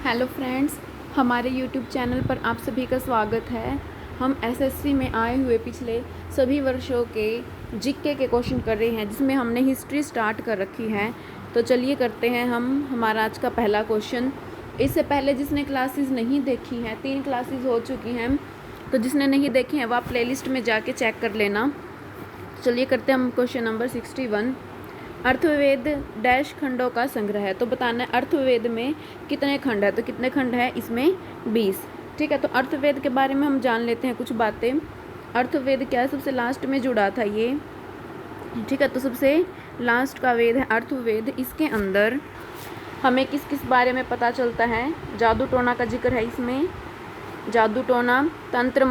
Hello friends, हमारे YouTube channel पर आप सभी का स्वागत है। हम एसएससी में आए हुए पिछले सभी वर्षों के जीके के क्वेश्चन कर रहे हैं, जिसमें हमने हिस्ट्री स्टार्ट कर रखी है। तो चलिए करते हैं हम हमारा आज का पहला क्वेश्चन। इससे पहले जिसने क्लासेस नहीं देखी हैं, 3 क्लासेस हो चुकी हैं, तो जिसने नहीं देखी हैं वह आप प्लेलिस्ट में जाके चेक कर लेना। चलिए करते हैं हम क्वेश्चन नंबर 61। अर्थवेद डैश खंडों का संग्रह है। तो बताना है अर्थवेद में कितने खंड है। तो कितने खंड है इसमें? 20। ठीक है, तो अर्थवेद के बारे में हम जान लेते हैं कुछ बातें। अर्थवेद क्या है? सबसे लास्ट में जुड़ा था ये। ठीक है, तो सबसे लास्ट का वेद है अर्थवेद। इसके अंदर हमें किस किस बारे में पता चलता है? जादू टोना का जिक्र है इसमें। जादू टोना, तंत्र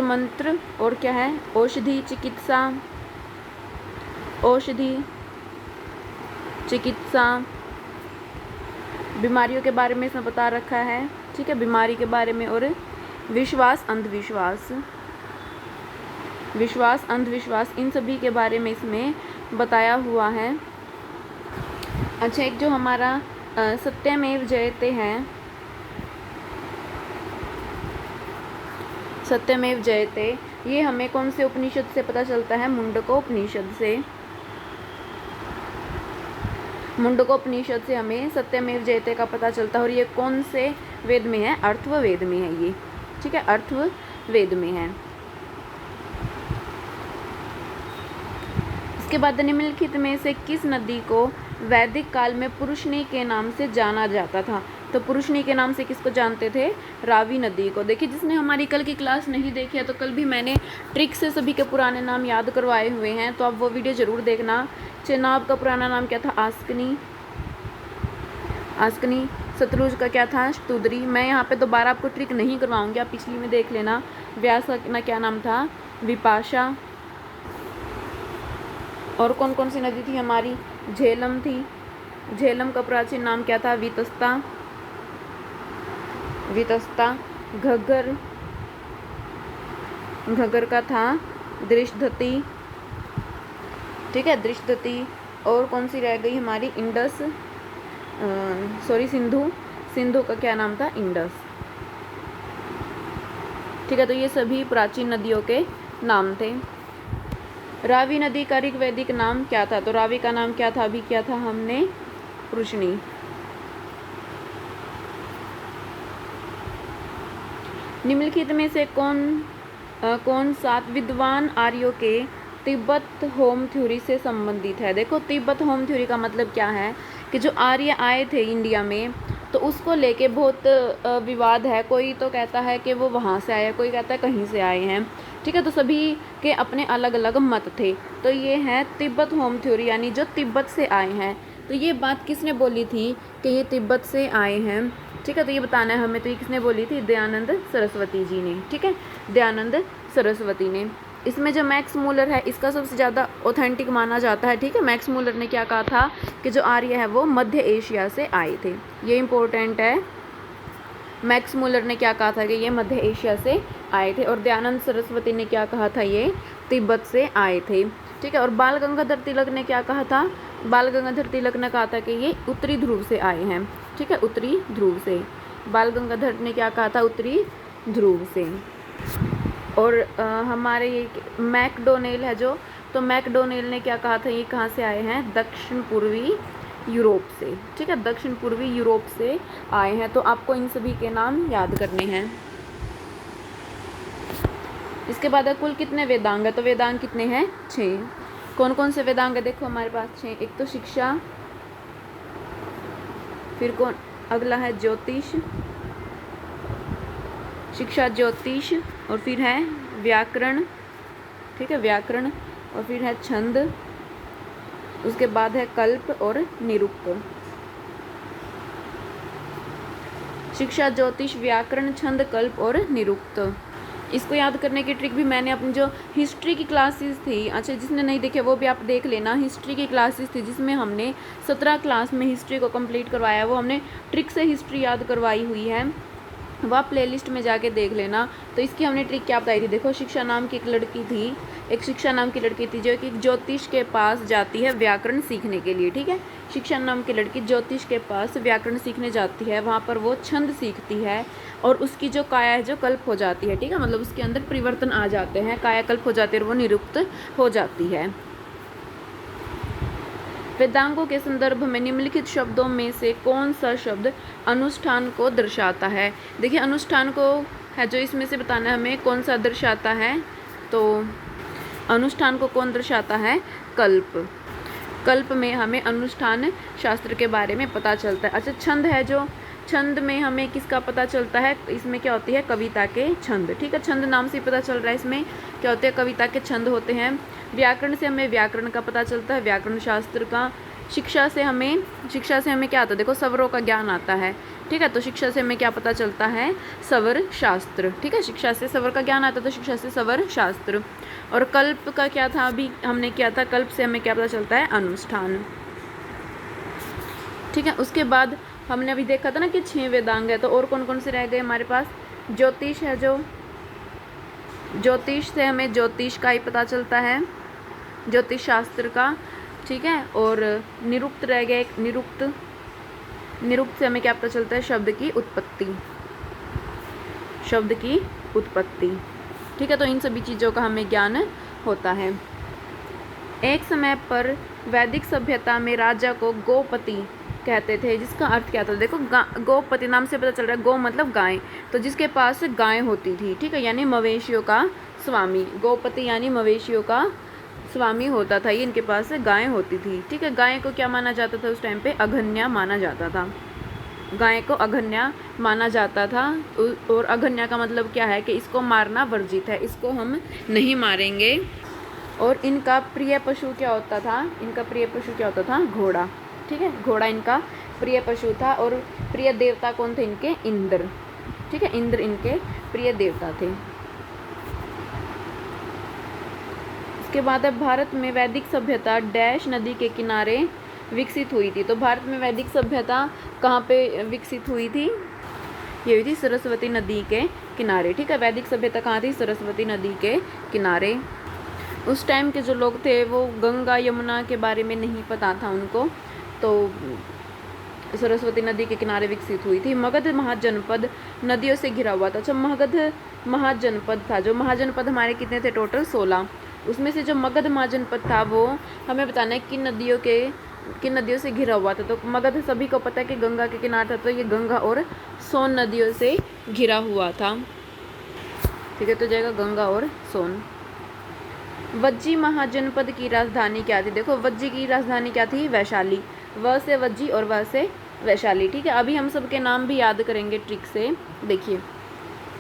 मंत्र और क्या है? औषधि चिकित्सा, बीमारियों के बारे में इसमें बता रखा है। ठीक है, बीमारी के बारे में, और विश्वास अंधविश्वास इन सभी के बारे में इसमें बताया हुआ है। अच्छा, एक जो हमारा सत्यमेव जयते है, सत्यमेव जयते, ये हमें कौन से उपनिषद से पता चलता है? मुंडकोपनिषद से। मुंडकोपनिषद से हमें सत्यमेव जयते का पता चलता है। और ये कौन से वेद में है? अर्थवेद में है ये। ठीक है, अर्थवेद में है। इसके बाद निम्नलिखित में से किस नदी को वैदिक काल में पुरुषनी के नाम से जाना जाता था? तो पुरुषनी के नाम से किसको जानते थे? रावी नदी को। देखिए, जिसने हमारी कल की क्लास नहीं देखी है, तो कल भी मैंने ट्रिक से सभी के पुराने नाम याद करवाए हुए हैं, तो आप वो वीडियो ज़रूर देखना। चेनाब का पुराना नाम क्या था? आस्कनी। शत्रुज का क्या था? स्तुद्री। मैं यहाँ पे दोबारा आपको ट्रिक नहीं करवाऊंगी, आप पिछली में देख लेना। व्यास का क्या नाम था? विपाशा। और कौन कौन सी नदी थी हमारी? झेलम थी। झेलम का प्राचीन नाम क्या था? वितस्ता। घग्गर का था दृष्टधती। ठीक है, दृष्टधती। और कौन सी रह गई हमारी? सिंधु का क्या नाम था? इंडस। ठीक है, तो ये सभी प्राचीन नदियों के नाम थे। रावी नदी का ऋग्वैदिक नाम क्या था? तो रावी का नाम क्या था? अभी क्या था हमने? पुरुषनी। निम्नलिखित में से कौन 7 विद्वान आर्यों के तिब्बत होम थ्योरी से संबंधित है? देखो, तिब्बत होम थ्योरी का मतलब क्या है कि जो आर्य आए थे इंडिया में, तो उसको लेके बहुत विवाद है। कोई तो कहता है कि वो वहाँ से आए, कोई कहता है कहीं से आए हैं। ठीक है, तो सभी के अपने अलग अलग मत थे। तो ये है तिब्बत होम थ्योरी, यानी जो तिब्बत से आए हैं। तो ये बात किसने बोली थी कि ये तिब्बत से आए हैं? ठीक है, तो ये बताना है हमें। तो ये किसने बोली थी? दयानंद सरस्वती जी ने। ठीक है, दयानंद सरस्वती ने। इसमें जो मैक्स मूलर है, इसका सबसे ज़्यादा ऑथेंटिक माना जाता है। ठीक है, मैक्स मूलर ने क्या कहा था कि जो आर्य है वो मध्य एशिया से आए थे। ये इंपॉर्टेंट है। मैक्स मूलर ने क्या कहा था कि ये मध्य एशिया से आए थे। और दयानंद सरस्वती ने क्या कहा था? ये तिब्बत से आए थे। ठीक है, और बाल गंगाधर तिलक ने क्या कहा था? बाल गंगाधर तिलक ने कहा था कि ये उत्तरी ध्रुव से आए हैं। ठीक है, उत्तरी ध्रुव से। बाल गंगाधर ने क्या कहा था? उत्तरी ध्रुव से। और हमारे ये मैकडोनेल है जो, तो मैकडोनेल ने क्या कहा था? ये कहाँ से आए हैं? दक्षिण पूर्वी यूरोप से। ठीक है, दक्षिण पूर्वी यूरोप से आए हैं। तो आपको इन सभी के नाम याद करने हैं। इसके बाद कुल कितने वेदांग है? तो वेदांग कितने हैं? 6। कौन कौन से वेदांग है? देखो हमारे पास 6। एक तो शिक्षा, फिर अगला है ज्योतिष, शिक्षा ज्योतिष, और फिर है व्याकरण। ठीक है, व्याकरण, और फिर है छंद, उसके बाद है कल्प और निरुक्त। शिक्षा, ज्योतिष, व्याकरण, छंद, कल्प और निरुक्त। इसको याद करने की ट्रिक भी मैंने अपनी जो हिस्ट्री की क्लासेस थी, अच्छा जिसने नहीं देखे वो भी आप देख लेना। हिस्ट्री की क्लासेस थी जिसमें हमने 17 क्लास में हिस्ट्री को कंप्लीट करवाया, वो हमने ट्रिक से हिस्ट्री याद करवाई हुई है। वह प्लेलिस्ट में जाके देख लेना। तो इसकी हमने ट्रिक क्या बताई थी, देखो शिक्षा नाम की एक लड़की थी, एक शिक्षा नाम की लड़की थी जो कि ज्योतिष के पास जाती है व्याकरण सीखने के लिए, ठीक है। शिक्षा नाम की लड़की ज्योतिष के पास व्याकरण सीखने जाती है, वहाँ पर वो छंद सीखती है और उसकी जो काया है जो कल्प हो जाती है, ठीक है, मतलब उसके अंदर परिवर्तन आ जाते हैं, काया कल्प हो जाती है और वो निरुक्त हो जाती है। वेदांगों के संदर्भ में निम्नलिखित शब्दों में से कौन सा शब्द अनुष्ठान को दर्शाता है। देखिए अनुष्ठान को है जो इसमें से बताना है हमें कौन सा दर्शाता है। तो अनुष्ठान को कौन दर्शाता है, कल्प। कल्प में हमें अनुष्ठान शास्त्र के बारे में पता चलता है। अच्छा छंद है जो, छंद में हमें किसका पता चलता है, इसमें क्या होती है, कविता के छंद, ठीक है। छंद नाम से पता चल रहा है, इसमें क्या होते हैं, कविता के छंद होते हैं। व्याकरण से हमें व्याकरण का पता चलता है, व्याकरण शास्त्र का। शिक्षा से हमें क्या आता है, देखो स्वरों का ज्ञान आता है, ठीक है। तो शिक्षा से हमें क्या पता चलता है, स्वर शास्त्र, ठीक है। शिक्षा से स्वर का ज्ञान आता है तो शिक्षा से स्वर शास्त्र। और कल्प का क्या था, अभी हमने किया था, कल्प से हमें क्या पता चलता है, अनुष्ठान, ठीक है। उसके बाद हमने अभी देखा था ना कि 6 वेदांग है, तो और कौन कौन से रह गए हमारे पास, ज्योतिष है जो, ज्योतिष से हमें ज्योतिष का ही पता चलता है, ज्योतिष शास्त्र का, ठीक है। और निरुक्त रह गया एक, निरुक्त से हमें क्या पता चलता है, शब्द की उत्पत्ति, शब्द की उत्पत्ति, ठीक है। तो इन सभी चीज़ों का हमें ज्ञान होता है। एक समय पर वैदिक सभ्यता में राजा को गोपति कहते थे, जिसका अर्थ क्या था, देखो गोपति नाम से पता चल रहा है, गो मतलब गाय, तो जिसके पास गाय होती थी, ठीक है, यानी मवेशियों का स्वामी। गोपति यानी मवेशियों का स्वामी होता था, ये इनके पास गाय होती थी, ठीक है। गाय को क्या माना जाता था उस टाइम पे, अघन्या माना जाता था, गाय को अघन्या माना जाता था। और अघन्या का मतलब क्या है कि इसको मारना वर्जित है, इसको हम नहीं मारेंगे। और इनका प्रिय पशु क्या होता था, इनका प्रिय पशु क्या होता था, घोड़ा, ठीक है। घोड़ा इनका प्रिय पशु था। और प्रिय देवता कौन थे इनके, इंद्र, ठीक है, इंद्र इनके प्रिय देवता थे। इसके बाद अब भारत में वैदिक सभ्यता डैश नदी के किनारे विकसित हुई थी। तो भारत में वैदिक सभ्यता कहाँ पे विकसित हुई थी, ये हुई थी सरस्वती नदी के किनारे, ठीक है। वैदिक सभ्यता कहाँ थी, सरस्वती नदी के किनारे। उस टाइम के जो लोग थे वो गंगा यमुना के बारे में नहीं पता था उनको, तो सरस्वती नदी के किनारे विकसित हुई थी। मगध महाजनपद नदियों से घिरा हुआ था। अच्छा मगध महाजनपद था, जो महाजनपद हमारे कितने थे, टोटल 16, उसमें से जो मगध महाजनपद था वो हमें बताना है किन नदियों से घिरा हुआ था। तो मगध सभी को पता है कि गंगा के किनारे था, तो ये गंगा और सोन नदियों से घिरा हुआ था, ठीक है। तो जाएगा गंगा और सोन। वज्जी महाजनपद की राजधानी क्या थी, देखो वज्जी की राजधानी क्या थी, वैशाली, व से वज्जी और व से वैशाली, ठीक है। अभी हम सबके नाम भी याद करेंगे ट्रिक से। देखिए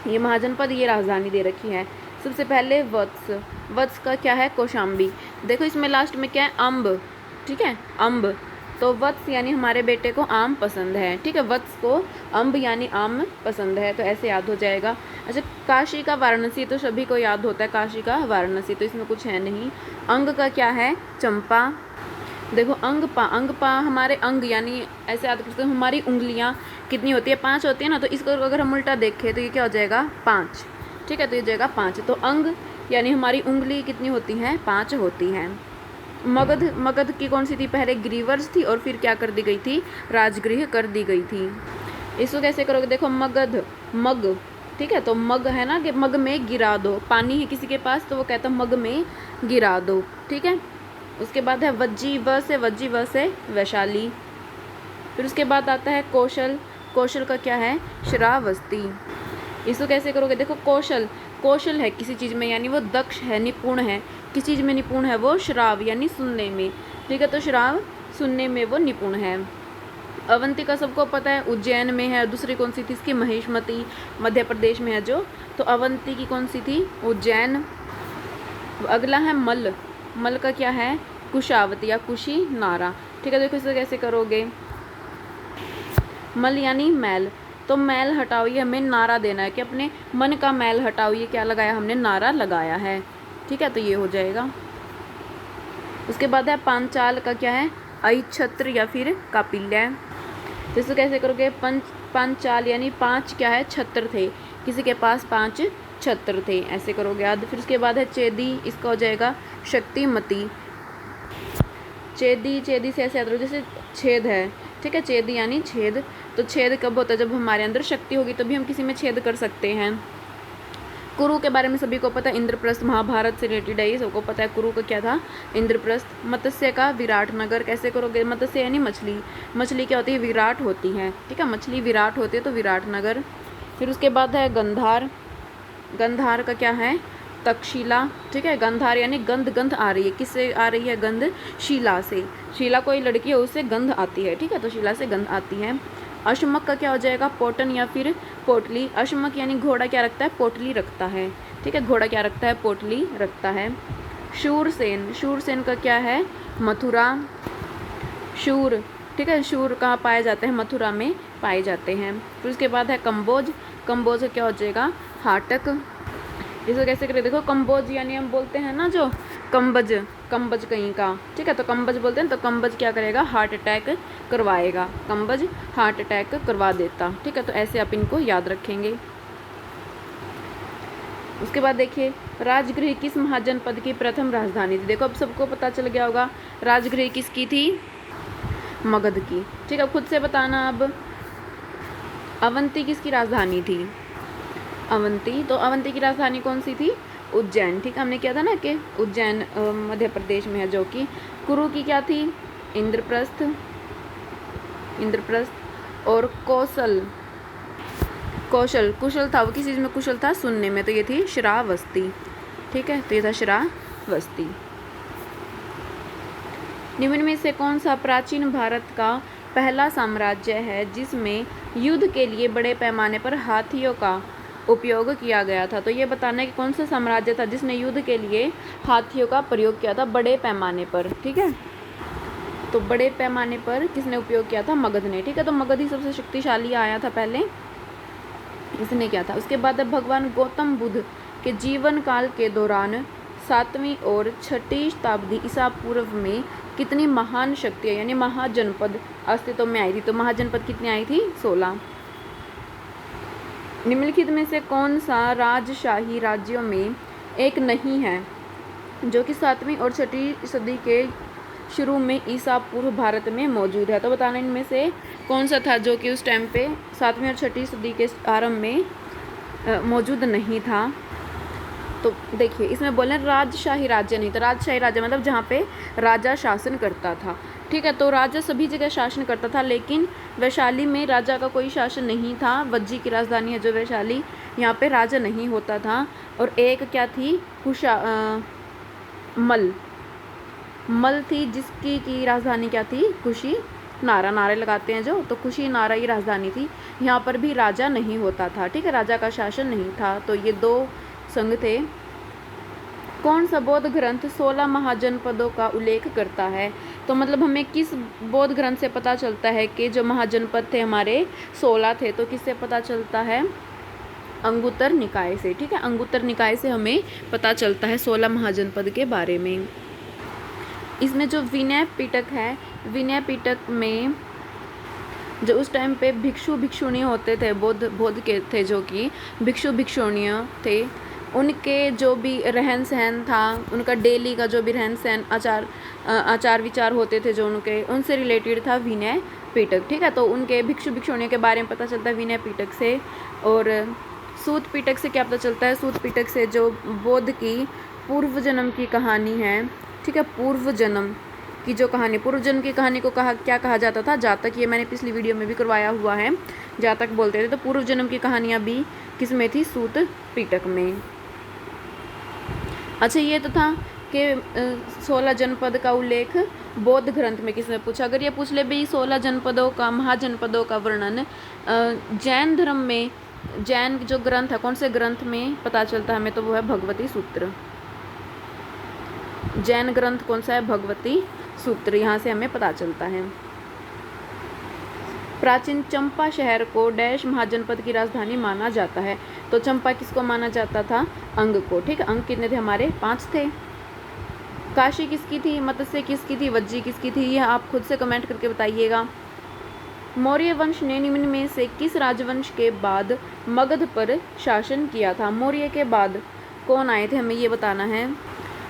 ये महाजनपद, ये राजधानी दे रखी है। सबसे पहले वत्स, वत्स का क्या है, कौशाम्बी। देखो इसमें लास्ट में क्या है, अम्ब, ठीक है, अम्ब। तो वत्स यानी हमारे बेटे को आम पसंद है, ठीक है, वत्स को अम्ब यानी आम पसंद है, तो ऐसे याद हो जाएगा। अच्छा काशी का वाराणसी तो सभी को याद होता है, काशी का वाराणसी, तो इसमें कुछ है नहीं। अंग का क्या है, चंपा। देखो अंगपा हमारे अंग यानी ऐसे याद करते हैं, हमारी उंगलियां कितनी होती है, 5 होती है ना, तो इसको अगर हम उल्टा देखें तो ये क्या हो जाएगा, 5, ठीक है। तो ये जाएगा 5। तो अंग यानी हमारी उंगली कितनी होती हैं, 5 होती हैं। मगध की कौन सी थी, पहले ग्रीवर्स थी और फिर क्या कर दी गई थी, राजगृह कर दी गई थी। इसको कैसे करोगे, देखो मगध, मग, ठीक है। तो मग है ना कि मग में गिरा दो, पानी है किसी के पास तो वो कहता मग में गिरा दो, ठीक है। उसके बाद है वज्जी, व से वज्जी, व से वैशाली। फिर उसके बाद आता है कौशल, कौशल का क्या है, श्रावस्ती। इसको कैसे करोगे, देखो कौशल है किसी चीज़ में यानी वो दक्ष है, निपुण है, किस चीज़ में निपुण है वो, श्राव यानी सुनने में, ठीक है। तो श्राव सुनने में वो निपुण है। अवंतिका सबको पता है उज्जैन में है, दूसरी कौन सी थी इसकी, महेशमती मध्य प्रदेश में है जो, तो अवंती की कौन सी थी, उज्जैन। अगला है मल, मल का क्या है, कुशावती या कुशी नारा, ठीक है। देखो इसे कैसे करोगे, मल यानी मैल, तो मैल हटाओ, ये हमें नारा देना है कि अपने मन का मैल हटाओ, ये क्या लगाया हमने, नारा लगाया है, ठीक है। तो ये हो जाएगा। उसके बाद है पांचाल का क्या है, अहिछत्र या फिर कापिल्य। तो इसको कैसे करोगे, पंचाल यानी 5 क्या है, छत्र थे, किसी के पास 5 छत्र थे, ऐसे करोगे याद। फिर उसके बाद है चेदी, इसका हो जाएगा शक्तिमती। चेदी, चेदी से ऐसे याद रखो जैसे छेद है, ठीक है, चेदी यानी छेद। तो छेद कब होता है, जब हमारे अंदर शक्ति होगी तभी हम किसी में छेद कर सकते हैं। कुरु के बारे में सभी को पता है, इंद्रप्रस्थ महाभारत से रिलेटेड है, ये सबको पता है। कुरु का क्या था, इंद्रप्रस्थ। मत्स्य का विराट नगर, कैसे करोगे, मत्स्य यानी मछली, मछली क्या होती है, विराट होती है, ठीक है, मछली विराट होती है, तो विराट नगर। फिर उसके बाद है गंधार, गंधार का क्या है, तक्षशिला, ठीक है। गंधार यानी गंध, गंध आ रही है, किससे आ रही है गंध, शिला से, शिला कोई लड़की है उससे गंध आती है, ठीक है, तो शिला से गंध आती है। अश्मक का क्या हो जाएगा, पोटन या फिर पोटली। अश्मक यानी घोड़ा क्या रखता है, पोटली रखता है, ठीक है, घोड़ा क्या रखता है, पोटली रखता है। शूरसेन, शूरसेन का क्या है, मथुरा। शूर, ठीक है, शूर कहाँ पाए जाते हैं, मथुरा में पाए जाते हैं। फिर उसके बाद है कंबोज, कंबोज का क्या हो जाएगा, हाटक। इसको कैसे करें, देखो कंबोज यानी हम बोलते हैं ना जो कंबज, कंबज कहीं का, ठीक है, तो कंबज बोलते हैं, तो कंबज क्या करेगा, हार्ट अटैक करवाएगा, कंबज हार्ट अटैक करवा देता, ठीक है, तो ऐसे आप इनको याद रखेंगे। उसके बाद देखिए राजगृह किस महाजनपद की प्रथम राजधानी थी। देखो अब सबको पता चल गया होगा राजगृह किसकी थी, मगध की, ठीक है, खुद से बताना। अब अवंती किसकी राजधानी थी, अवंती, तो अवंती की राजधानी कौन सी थी, उज्जैन, ठीक है, हमने किया था ना कि उज्जैन मध्य प्रदेश में है, जो कि कुरु की क्या थी, इंद्रप्रस्थ, इंद्रप्रस्थ। और कौशल, कौशल, कुशल था वो, किस चीज़ में कुशल था, सुनने में, तो ये थी श्रावस्ती, ठीक है, तो ये था श्रावस्ती। निम्न में से कौन सा प्राचीन भारत का पहला साम्राज्य है जिसमें युद्ध के लिए बड़े पैमाने पर हाथियों का उपयोग किया गया था। तो ये बताना है कि कौन सा साम्राज्य था जिसने युद्ध के लिए हाथियों का प्रयोग किया था बड़े पैमाने पर, ठीक है, तो बड़े पैमाने पर किसने उपयोग किया था, मगध ने, ठीक है, तो मगध ही सबसे शक्तिशाली आया था पहले, इसने किया था। उसके बाद भगवान गौतम बुद्ध के जीवन काल के दौरान 7वीं और 6ठी शताब्दी ईसा पूर्व में कितनी महान शक्तियाँ यानी महाजनपद अस्तित्व में आई थी। तो महाजनपद कितनी आई थी, 16। निम्नलिखित में से कौन सा राजशाही राज्यों में एक नहीं है जो कि 7वीं और 6ठी सदी के शुरू में ईसा पूर्व भारत में मौजूद है। तो बताना इनमें से कौन सा था जो कि उस टाइम पे 7वीं और 6ठी सदी के आरंभ में मौजूद नहीं था। तो देखिए इसमें बोले राजशाही राज्य नहीं था, राजशाही राज्य मतलब जहाँ पे राजा शासन करता था, ठीक है, तो राजा सभी जगह शासन करता था, लेकिन वैशाली में राजा का कोई शासन नहीं था। वज्जी की राजधानी है जो वैशाली, यहाँ पे राजा नहीं होता था। और एक क्या थी, मल, मल थी जिसकी की राजधानी क्या थी, कुशी नारा, नारे लगाते हैं जो, तो कुशी नारा की राजधानी थी। यहाँ पर भी राजा नहीं होता था, ठीक है, राजा का शासन नहीं था। तो ये 2 संघ थे। कौन सा बौद्ध ग्रंथ 16 महाजनपदों का उल्लेख करता है। तो मतलब हमें किस बौद्ध ग्रंथ से पता चलता है कि जो महाजनपद थे हमारे 16 थे, तो किससे पता चलता है, अंगुत्तर निकाय से, ठीक है, अंगुत्तर निकाय से हमें पता चलता है 16 महाजनपद के बारे में। इसमें जो विनय पिटक है, विनय पिटक में जो उस टाइम पे भिक्षु भिक्षुणी होते थे, बौद्ध के थे जो कि भिक्षु भिक्षुणियाँ थे, उनके जो भी रहन सहन था, उनका डेली का जो भी रहन सहन आचार विचार होते थे जो उनके, उनसे रिलेटेड था विनय पिटक, ठीक है, तो उनके भिक्षु भिक्षुणियों के बारे में पता चलता है विनय पिटक से। और सूत पिटक से क्या पता चलता है, सूत पिटक से जो बौद्ध की पूर्व जन्म की कहानी है, ठीक है, पूर्व जन्म की जो कहानी, पूर्व जन्म की कहानी को क्या कहा जाता था, जातक, ये मैंने पिछली वीडियो में भी करवाया हुआ है, जातक बोलते थे। तो पूर्व जन्म की कहानियाँ भी किस में थी, सूत पिटक में। अच्छा ये तो था कि 16 जनपद का उल्लेख बौद्ध ग्रंथ में किसने पूछा। अगर ये पूछ ले भाई 16 जनपदों का, महाजनपदों का वर्णन जैन धर्म में, जैन जो ग्रंथ है कौन से ग्रंथ में पता चलता है हमें, तो वो है भगवती सूत्र। जैन ग्रंथ कौन सा है, भगवती सूत्र, यहाँ से हमें पता चलता है। प्राचीन चंपा शहर को डैश महाजनपद की राजधानी माना जाता है। तो चंपा किसको माना जाता था, अंग को, ठीक है, अंग कितने थे हमारे, 5 थे। काशी किसकी थी, मत्स्य किसकी थी, वज्जी किसकी थी, यह आप खुद से कमेंट करके बताइएगा। मौर्य वंश ने निम्न में से किस राजवंश के बाद मगध पर शासन किया था? मौर्य के बाद कौन आए थे, हमें ये बताना है।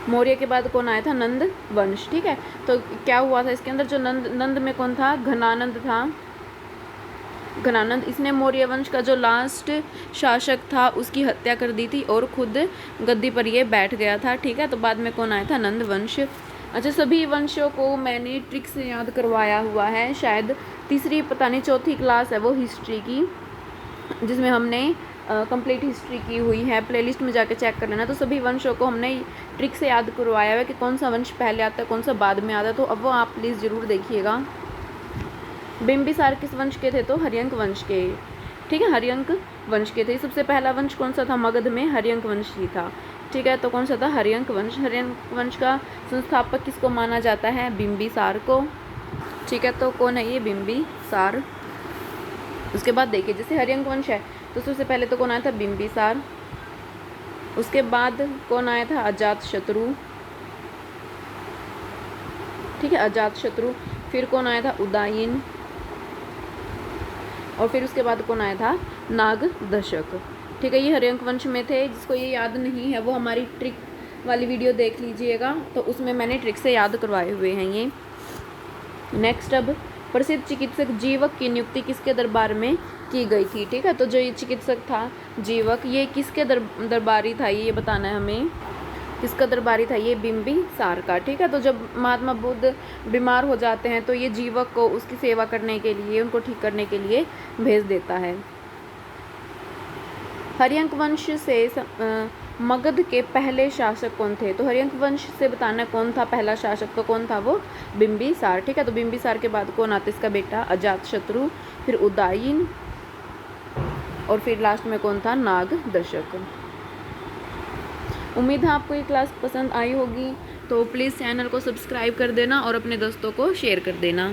मौर्य के बाद कौन आया था? नंद वंश। ठीक है, तो क्या हुआ था इसके अंदर? जो नंद में कौन था? घनानंद था। घनानंद, इसने मौर्य वंश का जो लास्ट शासक था उसकी हत्या कर दी थी और खुद गद्दी पर ये बैठ गया था। ठीक है, तो बाद में कौन आया था? नंद वंश। अच्छा, सभी वंशों को मैंने ट्रिक से याद करवाया हुआ है। शायद तीसरी पता नहीं चौथी क्लास है वो हिस्ट्री की, जिसमें हमने कंप्लीट हिस्ट्री की हुई है। प्लेलिस्ट में जाके चेक कर लेना। तो सभी वंशों को हमने ट्रिक से याद करवाया हुआ है कि कौन सा वंश पहले आता है, कौन सा बाद में आता है। तो अब वो आप प्लीज़ ज़रूर देखिएगा। बिंबिसार किस वंश के थे? तो हर्यंक वंश के। ठीक है, हर्यंक वंश के थे। सबसे पहला वंश कौन सा था मगध में? हर्यंक वंश ही था। ठीक है, तो कौन सा था? हर्यंक वंश। हर्यंक वंश का संस्थापक किसको माना जाता है? बिंबिसार को। ठीक है, तो कौन है ये? बिंबिसार। उसके बाद देखिए, जैसे हर्यंक वंश है तो सबसे पहले तो कौन आया था? बिंबिसार। उसके बाद कौन आया था? अजातशत्रु। ठीक है, अजातशत्रु। फिर कौन आया था? उदयन। और फिर उसके बाद कौन आया था? नागदशक। ठीक है, ये हर्यंक वंश में थे। जिसको ये याद नहीं है वो हमारी ट्रिक वाली वीडियो देख लीजिएगा, तो उसमें मैंने ट्रिक से याद करवाए हुए हैं ये। नेक्स्ट, अब प्रसिद्ध चिकित्सक जीवक की नियुक्ति किसके दरबार में की गई थी? ठीक है, तो जो ये चिकित्सक था जीवक, ये किसके दरबारी था ये बताना है हमें। किसका दरबारी था? ये बिंबिसार का। ठीक है, तो जब महात्मा बुद्ध बीमार हो जाते हैं तो ये जीवक को उसकी सेवा करने के लिए, उनको ठीक करने के लिए भेज देता है। हर्यंक वंश से मगध के पहले शासक कौन थे? तो हर्यंक वंश से बताना कौन था पहला शासक, तो कौन था वो? बिंबिसार। ठीक है, तो बिंबिसार के बाद कौन आता? इसका बेटा अजातशत्रु, फिर उदयन और फिर लास्ट में कौन था? नागदशक। उम्मीद है आपको ये क्लास पसंद आई होगी, तो प्लीज़ चैनल को सब्सक्राइब कर देना और अपने दोस्तों को शेयर कर देना।